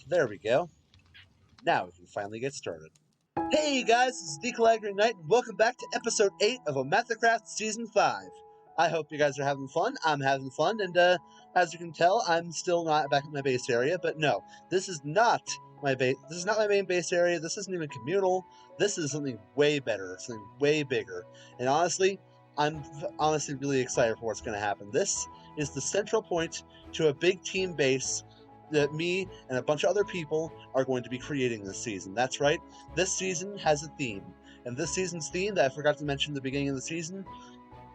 There we go. Now we can finally get started. Hey guys, this is Decolagri Knight, and welcome back to episode 8 of OmathaCraft Season 5. I hope you guys are having fun. I'm having fun, and as you can tell, I'm still not back at my base area, but no, this is not my base. This is not my main base area. This isn't even communal. This is something way better, something way bigger. And honestly, I'm honestly really excited for what's going to happen. This is the central point to a big team base that me and a bunch of other people are going to be creating this season. That's right, this season has a theme, and this season's theme that I forgot to mention at the beginning of the season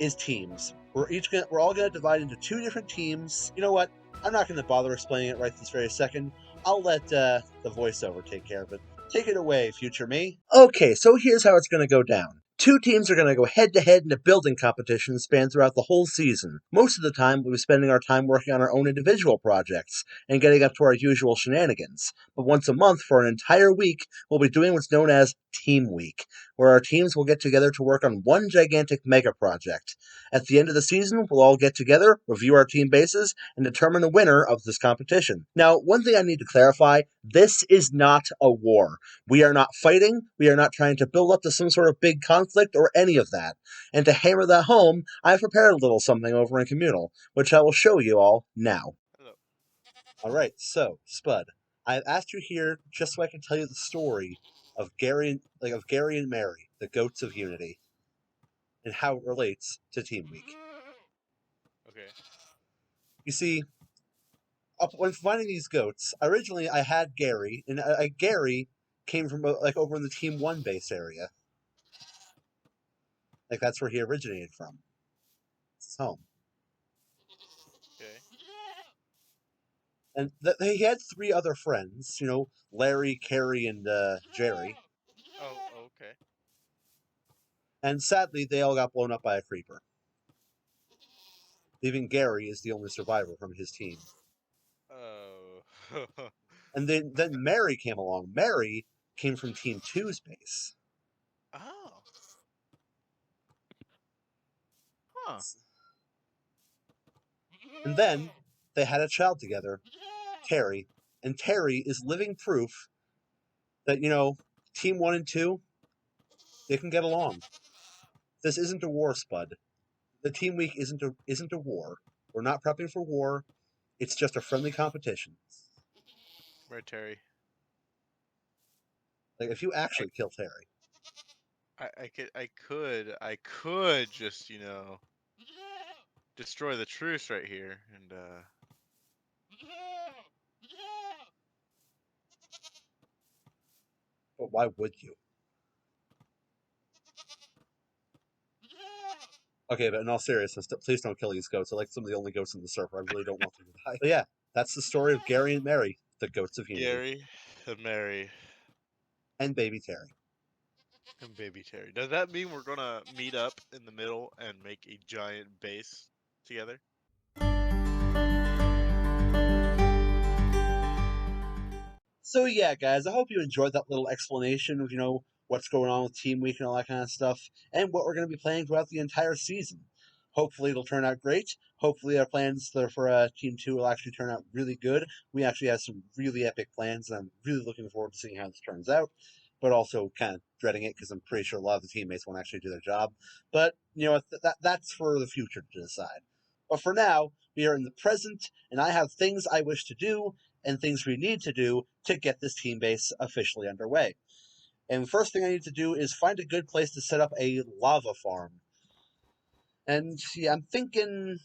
is teams. We're all gonna divide into 2 different teams. You know what? I'm not gonna bother explaining it right this very second. I'll let the voiceover take care of it. Take it away, future me. Okay, so here's how it's gonna go down. 2 teams are going to go head-to-head in a building competition span throughout the whole season. Most of the time, we'll be spending our time working on our own individual projects and getting up to our usual shenanigans. But once a month, for an entire week, we'll be doing what's known as Team Week, where our teams will get together to work on one gigantic mega project. At the end of the season, we'll all get together, review our team bases, and determine the winner of this competition. Now, one thing I need to clarify, this is not a war. We are not fighting, we are not trying to build up to some sort of big conflict or any of that. And to hammer that home, I've prepared a little something over in Communal, which I will show you all now. Hello. Alright, so, Spud, I've asked you here just so I can tell you the story of Gary and Mary, the goats of Unity, and how it relates to Team Week. Okay. You see, when finding these goats, originally I had Gary, and Gary came from over in the Team 1 base area. Like, that's where he originated from. It's his home. Okay. And he had 3 other friends, Larry, Carrie, and Jerry. Oh, okay. And sadly, they all got blown up by a creeper, leaving Gary as the only survivor from his team. Oh. And then Mary came along. Mary came from Team 2's base. Oh. Huh. And then they had a child together, Terry. And Terry is living proof that, Team 1 and 2, they can get along. This isn't a war, Spud. The Team Week isn't a war. We're not prepping for war. It's just a friendly competition. Where Terry? Like, if you actually kill Terry. I could just, destroy the truce right here and But why would you? Okay, but in all seriousness, please don't kill these goats. They're like some of the only goats in the server. I really don't want them to die. But yeah, that's the story of Gary and Mary, the goats of Unity. Gary and Mary And baby Terry. and baby Terry. Does that mean we're gonna meet up in the middle and make a giant base together? So yeah, guys, I hope you enjoyed that little explanation of, what's going on with Team Week and all that kind of stuff, and what we're going to be playing throughout the entire season. Hopefully it'll turn out great. Hopefully our plans for Team 2 will actually turn out really good. We actually have some really epic plans, and I'm really looking forward to seeing how this turns out, but also kind of dreading it because I'm pretty sure a lot of the teammates won't actually do their job. But, that's for the future to decide. But for now, we are in the present, and I have things I wish to do, and things we need to do to get this team base officially underway. And the first thing I need to do is find a good place to set up a lava farm. And yeah, I'm thinking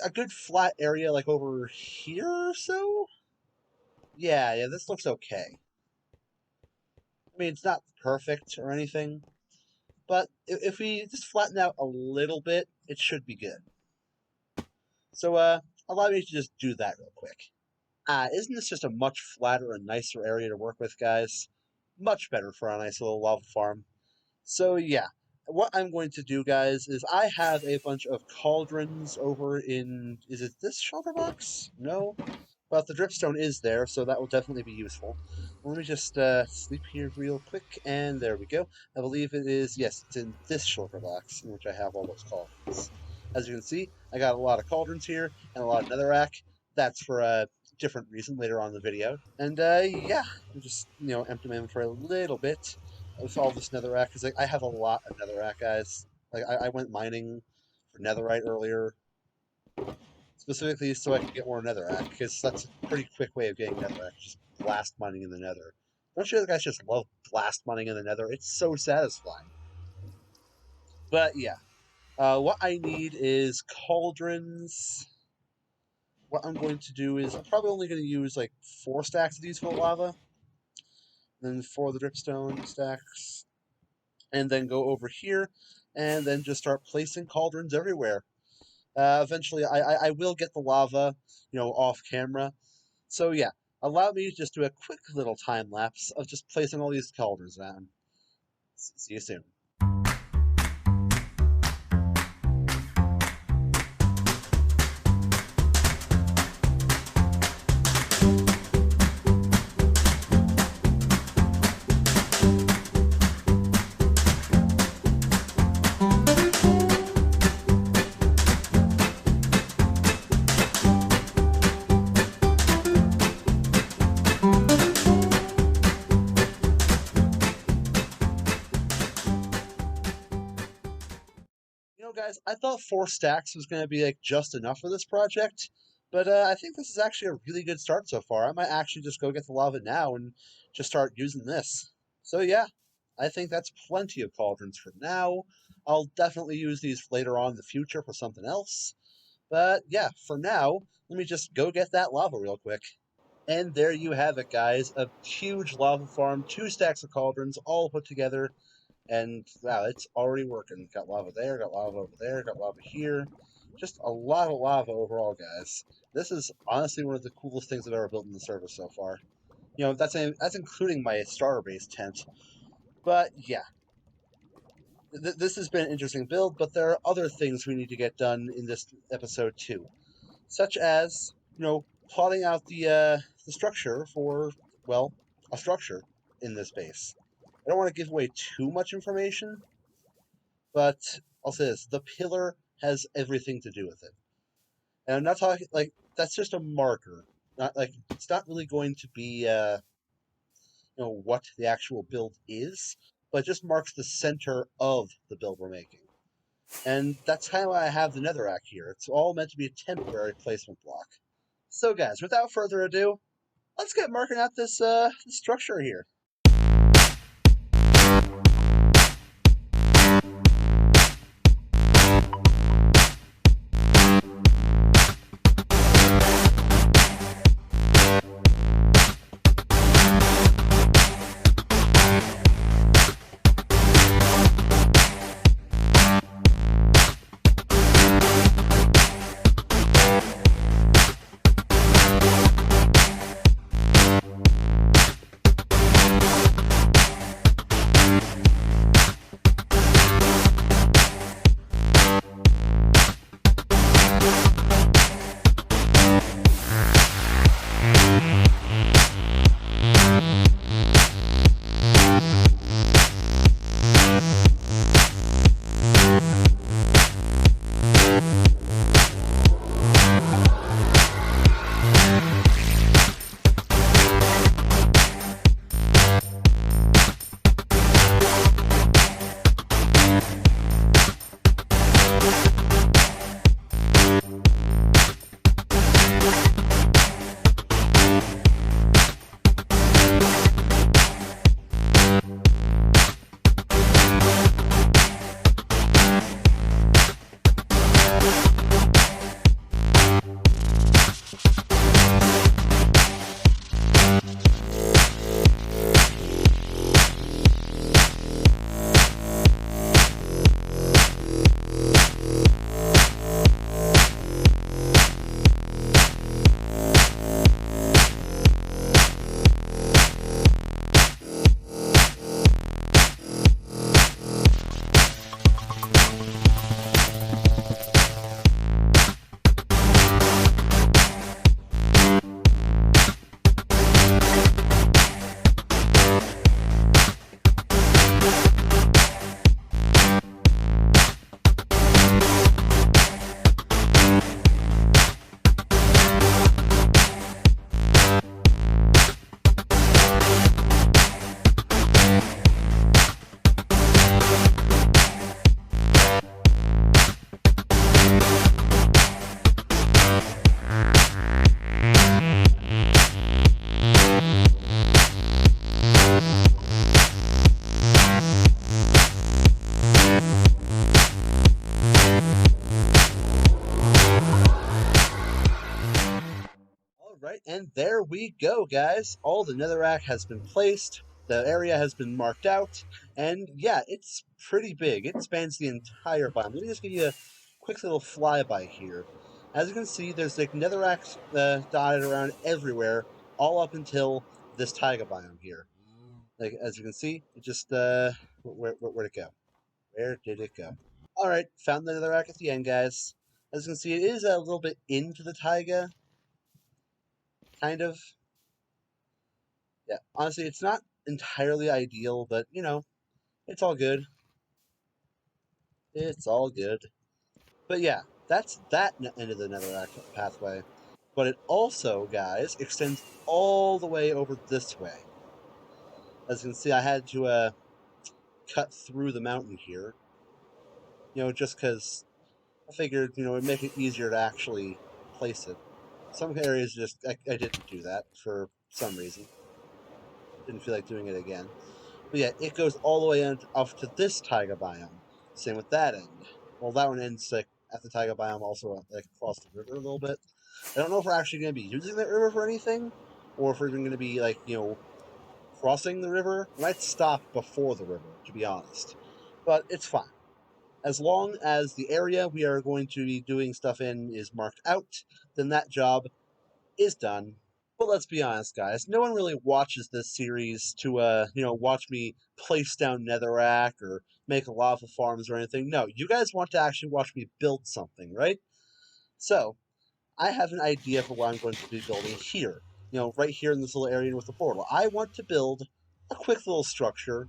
a good flat area like over here or so? Yeah, this looks okay. I mean, it's not perfect or anything, but if we just flatten out a little bit, it should be good. So, allow me to just do that real quick. Isn't this just a much flatter and nicer area to work with, guys? Much better for a nice little lava farm. So yeah, what I'm going to do, guys, is I have a bunch of cauldrons over in... Is it this shulker box? No? But the dripstone is there, so that will definitely be useful. Let me just sleep here real quick, and there we go. I believe it is... Yes, it's in this shulker box, in which I have all those cauldrons. As you can see, I got a lot of cauldrons here, and a lot of netherrack. That's for different reason later on in the video. And yeah, I'm just empty my inventory a little bit with all this netherrack because I have a lot of netherrack, guys. Like I went mining for netherite earlier, specifically so I could get more netherrack because that's a pretty quick way of getting netherrack, just blast mining in the nether. Don't you guys just love blast mining in the nether? It's so satisfying. But yeah, what I need is cauldrons. What I'm going to do is I'm probably only going to use like 4 stacks of these full lava, then 4 of the dripstone stacks, and then go over here, and then just start placing cauldrons everywhere. Eventually, I will get the lava, off camera. So yeah, allow me to just do a quick little time lapse of just placing all these cauldrons down. See you soon. Guys, I thought 4 stacks was going to be like just enough for this project, but I think this is actually a really good start so far. I might actually just go get the lava now and just start using this. So yeah, I think that's plenty of cauldrons for now. I'll definitely use these later on in the future for something else. But yeah, for now, let me just go get that lava real quick. And there you have it, guys. A huge lava farm, 2 stacks of cauldrons, all put together. And wow, it's already working. Got lava there, got lava over there, got lava here. Just a lot of lava overall, guys. This is honestly one of the coolest things I've ever built in the server so far. That's including my starter base tent. But yeah, this has been an interesting build, but there are other things we need to get done in this episode too, such as plotting out the structure for a structure in this base. I don't want to give away too much information, but I'll say this: the pillar has everything to do with it. And I'm not talking like that's just a marker. Not like it's not really going to be what the actual build is, but it just marks the center of the build we're making. And that's kind of why I have the netherrack here. It's all meant to be a temporary placement block. So guys, without further ado, let's get marking out this structure here. Alright, and there we go, guys. All the netherrack has been placed, the area has been marked out, and yeah, it's pretty big. It spans the entire biome. Let me just give you a quick little flyby here. As you can see, there's like netherrack dotted around everywhere, all up until this taiga biome here. Like, as you can see, it just, where'd it go? Where did it go? Alright, found the netherrack at the end, guys. As you can see, it is a little bit into the taiga, kind of. Yeah, honestly, it's not entirely ideal, but, you know, it's all good. It's all good. But yeah, that's that end of the netherrack pathway. But it also, guys, extends all the way over this way. As you can see, I had to cut through the mountain here. You know, just because I figured, you know, it'd make it easier to actually place it. Some areas just, I didn't do that for some reason. Didn't feel like doing it again. But yeah, it goes all the way off to this taiga biome. Same with that end. Well, that one ends like at the taiga biome, also like across the river a little bit. I don't know if we're actually going to be using that river for anything, or if we're even going to be like, you know, crossing the river. We might stop before the river, to be honest. But it's fine. As long as the area we are going to be doing stuff in is marked out, then that job is done. But let's be honest, guys. No one really watches this series to, you know, watch me place down netherrack or make lava farms or anything. No, you guys want to actually watch me build something, right? So, I have an idea for what I'm going to be building here. You know, right here in this little area with the portal. I want to build a quick little structure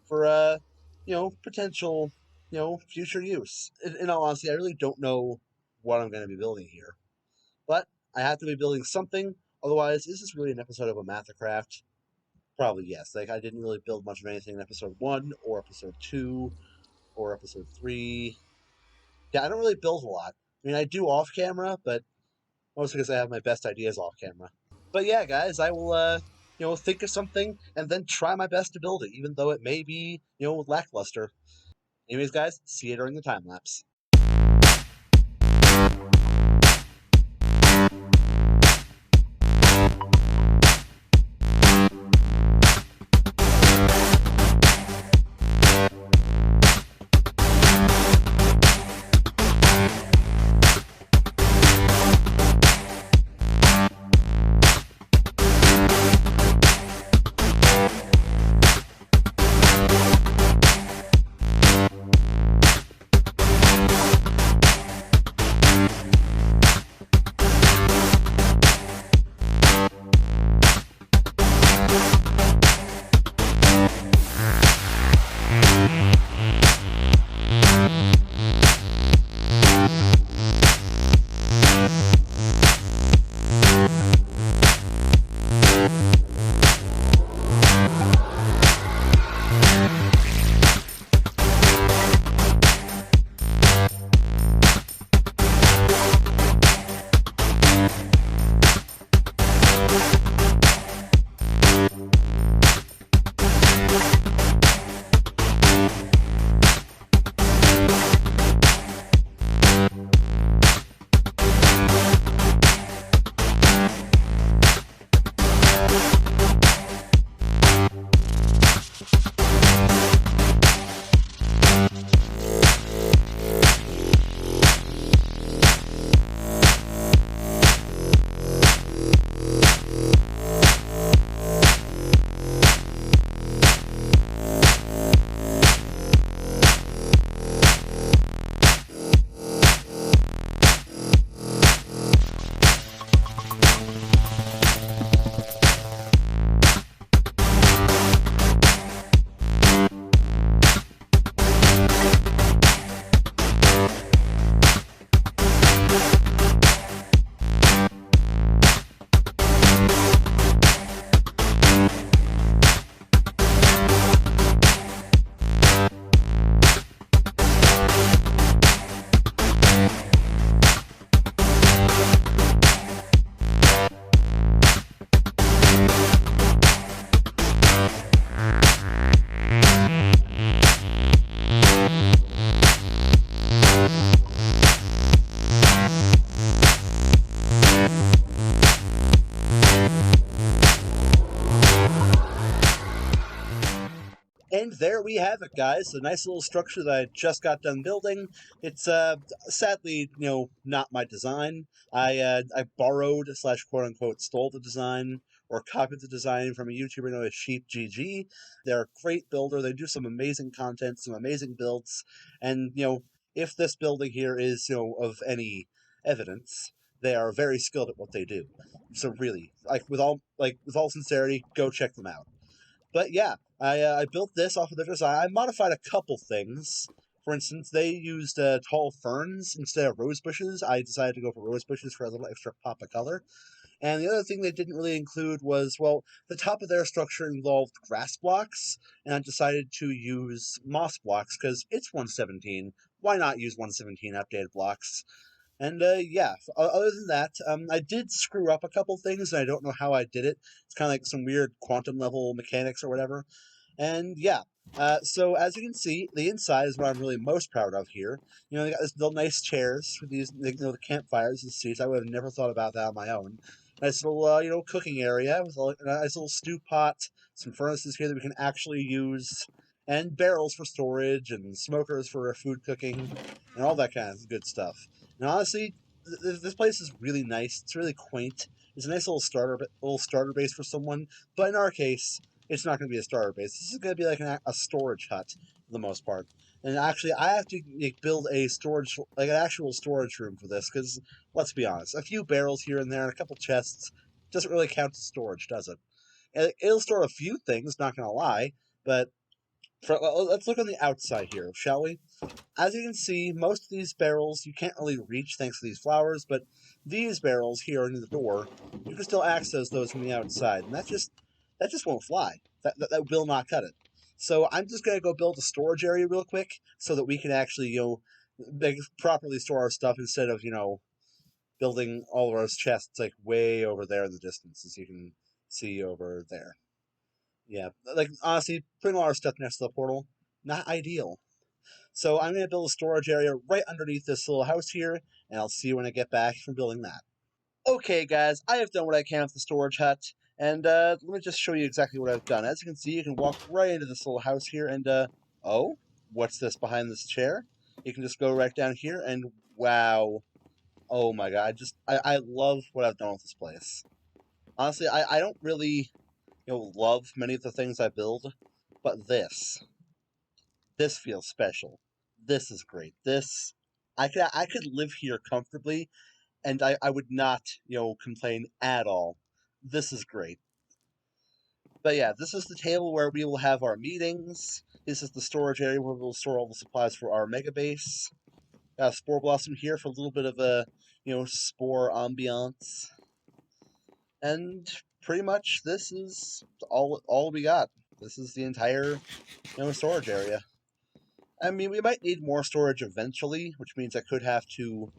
for, you know, potential, you know, future use. In all honesty, I really don't know what I'm going to be building here. But I have to be building something. Otherwise, is this really an episode of OmathaCraft? Probably yes. Like, I didn't really build much of anything in episode 1, or episode 2, or episode 3. Yeah, I don't really build a lot. I mean, I do off camera, but mostly because I have my best ideas off camera. But yeah, guys, I will, you know, think of something and then try my best to build it, even though it may be, you know, lackluster. Anyways, guys, see you during the time lapse. And there we have it, guys. A nice little structure that I just got done building. It's sadly, not my design. I borrowed slash quote unquote stole the design or copied the design from a YouTuber known as Sheep GG. They're a great builder. They do some amazing content, some amazing builds, and if this building here is of any evidence, they are very skilled at what they do. So really, with all sincerity, go check them out. But yeah, I built this off of their design. I modified a couple things. For instance, they used tall ferns instead of rose bushes. I decided to go for rose bushes for a little extra pop of color. And the other thing they didn't really include was, well, the top of their structure involved grass blocks, and I decided to use moss blocks because it's 117. Why not use 117 updated blocks? And yeah, other than that, I did screw up a couple things, and I don't know how I did it. It's kind of like some weird quantum level mechanics or whatever. And yeah, so as you can see, the inside is what I'm really most proud of here. They got these little nice chairs with these, the campfires and seats. I would have never thought about that on my own. Nice little, cooking area with a nice little stew pot, some furnaces here that we can actually use, and barrels for storage, and smokers for food cooking, and all that kind of good stuff. And honestly, this place is really nice. It's really quaint. It's a nice little starter base for someone. But in our case, it's not going to be a starter base. This is going to be like a storage hut for the most part. And actually, I have to build a storage, like an actual storage room for this, because let's be honest, a few barrels here and there and a couple chests doesn't really count as storage, does it? It'll store a few things, not going to lie, but let's look on the outside here, shall we? As you can see, most of these barrels you can't really reach thanks to these flowers, but these barrels here near the door, you can still access those from the outside, and that just won't fly. That will not cut it. So I'm just gonna go build a storage area real quick so that we can actually properly store our stuff instead of building all of our chests like way over there in the distance, as you can see over there. Yeah, like honestly, putting all our stuff next to the portal, not ideal. So I'm going to build a storage area right underneath this little house here, and I'll see you when I get back from building that. Okay, guys, I have done what I can with the storage hut, and let me just show you exactly what I've done. As you can see, you can walk right into this little house here, and oh, what's this behind this chair? You can just go right down here, and wow, oh my god, I love what I've done with this place. Honestly, I don't really love many of the things I build, but this feels special. This is great. I could live here comfortably, and I would not complain at all. This is great. But yeah, this is the table where we will have our meetings. This is the storage area where we'll store all the supplies for our mega base. Got a spore blossom here for a little bit of a spore ambiance, and pretty much this is all we got. This is the entire storage area. I mean, we might need more storage eventually, which means I could have to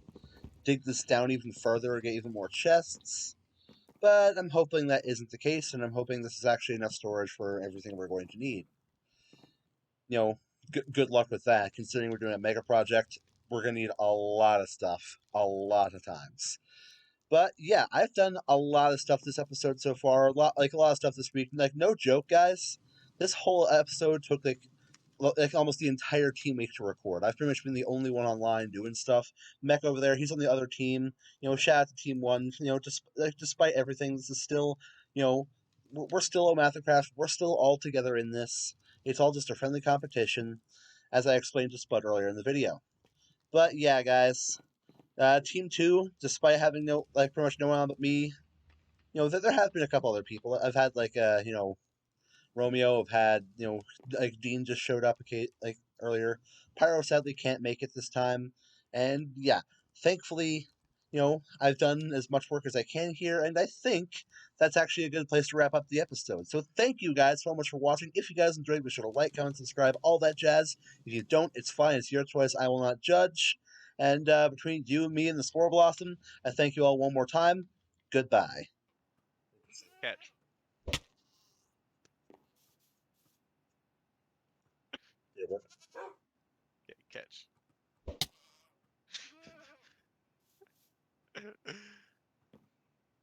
dig this down even further and get even more chests. But I'm hoping that isn't the case, and I'm hoping this is actually enough storage for everything we're going to need. Good luck with that. Considering we're doing a mega project, we're going to need a lot of stuff, a lot of times. But yeah, I've done a lot of stuff this episode so far. A lot of stuff this week. Like, no joke, guys. This whole episode took like almost the entire team week to record. I've pretty much been the only one online doing stuff. Mech over there, he's on the other team. Shout out to Team One. Despite everything, this is still, we're still OmathaCraft. We're still all together in this. It's all just a friendly competition, as I explained to Spud earlier in the video. But yeah, guys, Team Two, despite having pretty much no one but me, there have been a couple other people. I've had Romeo have had, like Dean just showed up like earlier. Pyro sadly can't make it this time, and yeah, thankfully, I've done as much work as I can here, and I think that's actually a good place to wrap up the episode. So thank you guys so much for watching. If you guys enjoyed, be sure to like, comment, subscribe, all that jazz. If you don't, it's fine. It's your choice. I will not judge. And between you and me and the Spore Blossom, I thank you all one more time. Goodbye. Catch. Yeah, Okay, catch.